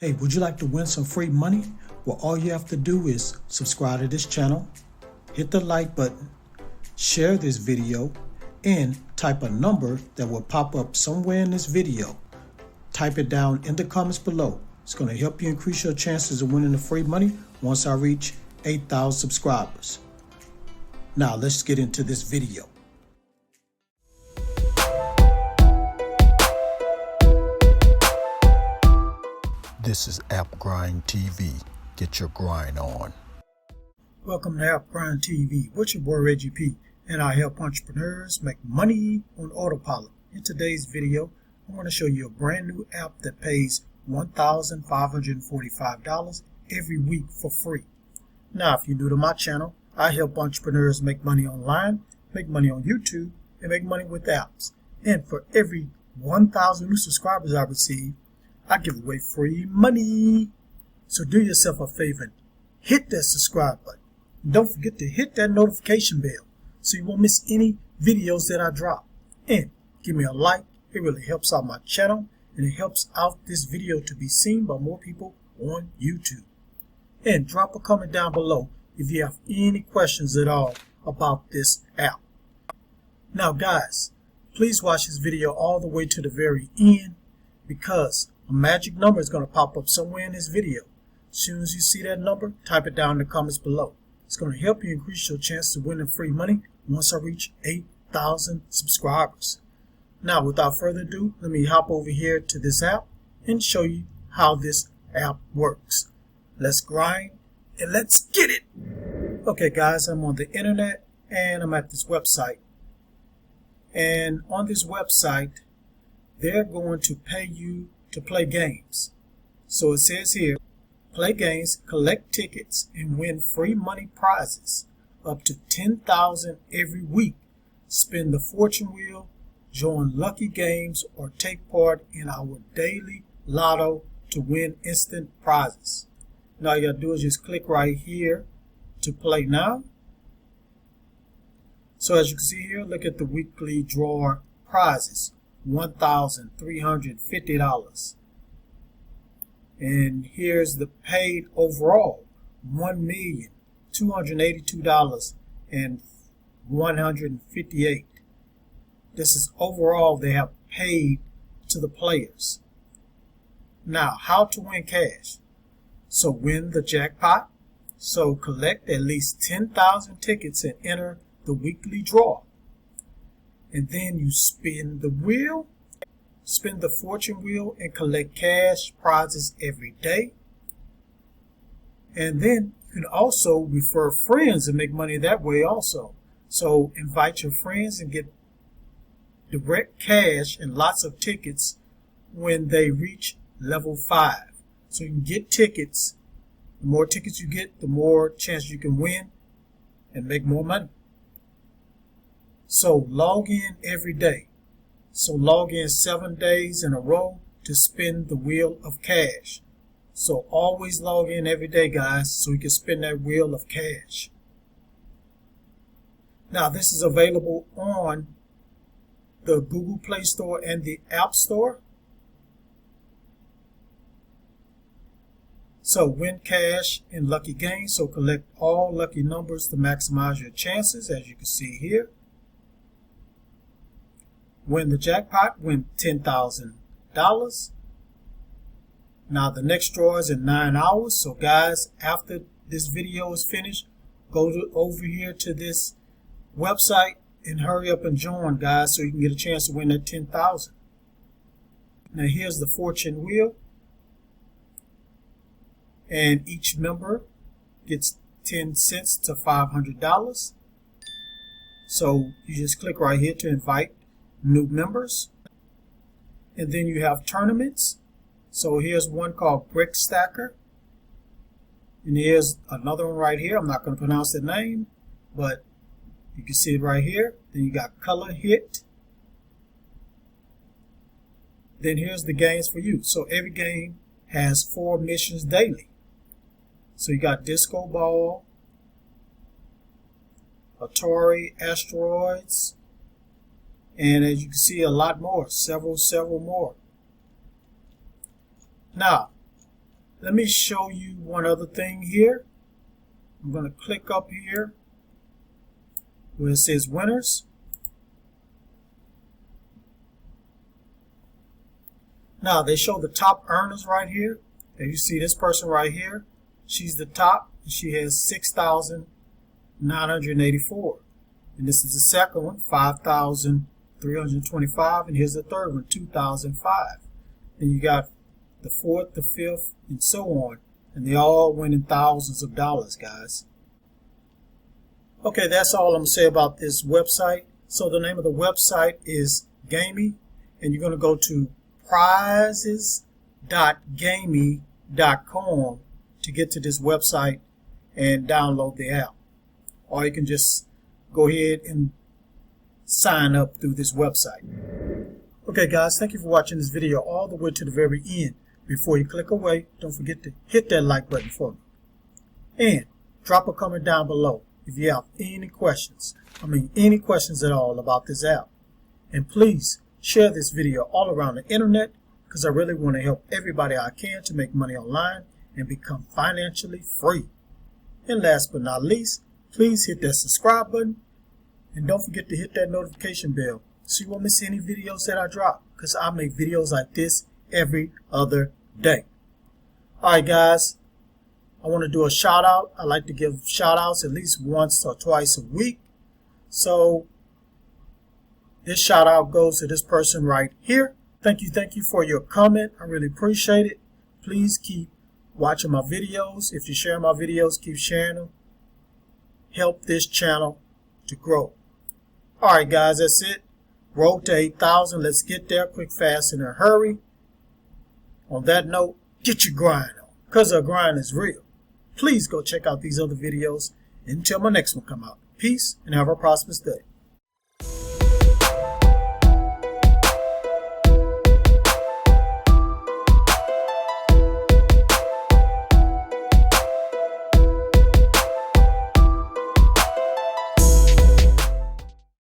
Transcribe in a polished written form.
Hey, would you like to win some free money? Well, all you have to do is subscribe to this channel, hit the like button, share this video, and type a number that will pop up somewhere in this video. Type it down in the comments below. It's going to help you increase your chances of winning the free money once I reach 8,000 subscribers. Now let's get into this video. This is AppGrind TV. Get your grind on. Welcome to AppGrind TV. With your boy Reggie P, and I help entrepreneurs make money on autopilot. In today's video, I'm going to show you a brand new app that pays $1,545 every week for free. Now, if you're new to my channel, I help entrepreneurs make money online, make money on YouTube, and make money with apps. And for every 1,000 new subscribers I receive, I give away free money. So do yourself a favor and hit that subscribe button. And don't forget to hit that notification bell so you won't miss any videos that I drop. And give me a like. It really helps out my channel, and it helps out this video to be seen by more people on YouTube. And drop a comment down below if you have any questions at all about this app. Now guys, please watch this video all the way to the very end, because a magic number is going to pop up somewhere in this video. As soon as you see that number, type it down in the comments below. It's going to help you increase your chance of winning free money once I reach 8,000 subscribers. Now, without further ado, let me hop over here to this app and show you how this app works. Let's grind and let's get it. Okay guys, I'm on the internet and I'm at this website. And on this website, they're going to pay you to play games. So it says here, play games, collect tickets, and win free money prizes up to 10,000 every week. Spin the fortune wheel, join lucky games, or take part in our daily lotto to win instant prizes. Now all you gotta do is just click right here to play now. So as you can see here, look at the weekly draw prizes. $1,350. And here's the paid overall, $1,282,158. This is overall they have paid to the players. Now, how to win cash? So win the jackpot. So collect at least 10,000 tickets and enter the weekly draw. And then you spin the wheel, spin the fortune wheel, and collect cash prizes every day. And then you can also refer friends and make money that way also. So invite your friends and get direct cash and lots of tickets when they reach level 5. So you can get tickets. The more tickets you get, the more chance you can win and make more money. So log in every day. So log in 7 days in a row to spin the wheel of cash. So always log in every day, guys, so you can spin that wheel of cash. Now this is available on the Google Play Store and the App Store. So win cash and lucky gains. So collect all lucky numbers to maximize your chances, as you can see here. Win the jackpot, win $10,000. Now the next draw is in 9 hours. So guys, after this video is finished, go over here to this website and hurry up and join, guys, so you can get a chance to win that 10,000. Now here's the fortune wheel. And each member gets 10 cents to $500. So you just click right here to invite new members. And then you have tournaments. So here's one called Brick Stacker. And here's another one right here. I'm not going to pronounce the name, but you can see it right here. Then you got Color Hit. Then here's the games for you. So every game has 4 missions daily. So you got Disco Ball, Atari, Asteroids, and as you can see, a lot more, several more. Now, Let me show you one other thing here. I'm going to click up here where it says winners. Now they show the top earners right here. And you see this person right here. She's the top. She has 6,984. And this is the second one, 5,325. And here's the third one, 2,005. Then you got the fourth, the fifth, and so on. And they all win in thousands of dollars, guys. Okay, that's all I'm going to say about this website. So the name of the website is Gamey. And you're going to go to prizes.gamey.com to get to this website and download the app. Or you can just go ahead and sign up through this website. Okay guys, thank you for watching this video all the way to the very end. Before you click away, don't forget to hit that like button for me. And drop a comment down below if you have any questions. Any questions at all about this app. And please share this video all around the internet because I really want to help everybody I can to make money online and become financially free. And last but not least, please hit that subscribe button and don't forget to hit that notification bell so you won't miss any videos that I drop because I make videos like this every other day. Alright guys, I want to do a shout out. I like to give shout outs at least once or twice a week. So this shout out goes to this person right here. Thank you for your comment. I really appreciate it. Please keep watching my videos. If you share my videos, keep sharing them. Help this channel to grow. Alright guys, that's it. Road to 8,000. Let's get there quick, fast, and in a hurry. On that note, get your grind on because our grind is real. Please go check out these other videos. Until my next one come out. Peace and have a prosperous day.